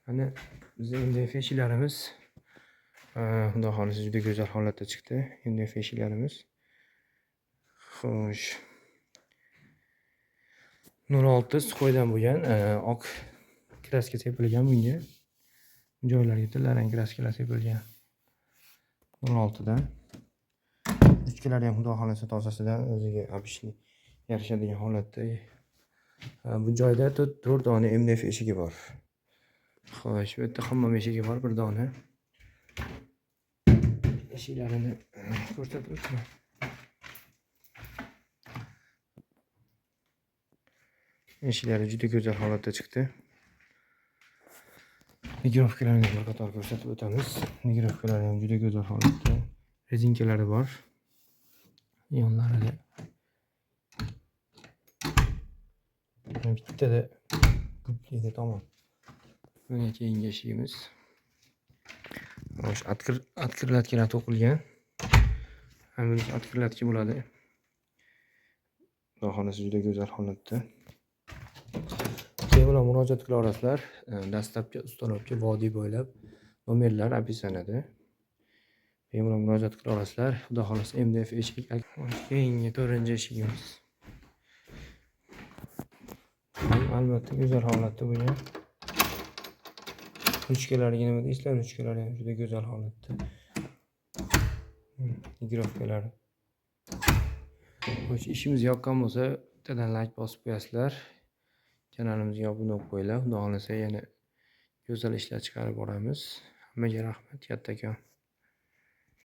Hani bizning MDF eshiklarimiz xudo xohlasa juda go'zal holatda chiqdi. MDF eshiklarimiz. Xo'sh. 06 suxoydan bo'lgan, oq kraska sepilgan bunga. Joylarga tillarang kraskalar sepilgan. 16 dan. Ichkalari ham xudo xohlasa tozasidan o'ziga obishli yarashadigan holatda. Bu joyda 4 dona MDF eshigi bor. Xo'sh, bu yerda hammom eshigi bor, bir dona. Eshiklarini ko'rsatib o'taman. Eshiklari juda go'zal holatda chiqdi. Nigirovkalarini bir qator ko'rsatib o'tamiz. Nigirovkalari ham juda go'zal holatda. Rezinkalari bor. Yonlarida bittada ko'pligida tomon. Mana keyingi eshigimiz. Xo'sh, atkirlatkalar to'qilgan. Hammasi atkirlatki bo'ladi. Xudo xohlasa juda go'zal holatda. Bemalol murojaat qila olasizlar. Dastlabki ustanobga vodiy bo'ylab nomerlar opisaniyada. Bemalol murojaat qila olasizlar. Xudo xohlasa MDF eshik. Keyingi 4-eshigimiz. Albatta go'zal holatda bo'lgan. Ruchkalariga nima deysizlar? Ruchkalari ham juda go'zal holatda. Nigirovkalari. Xo'sh, ishimiz yoqqan bo'lsa, bittadan like bosib qo'yasizlar. Kanalimizga obuna bo'lib qo'yinglar. Xudo xolasa yana go'zal ishlar chiqarib boramiz. Hammaga rahmat, kattakon.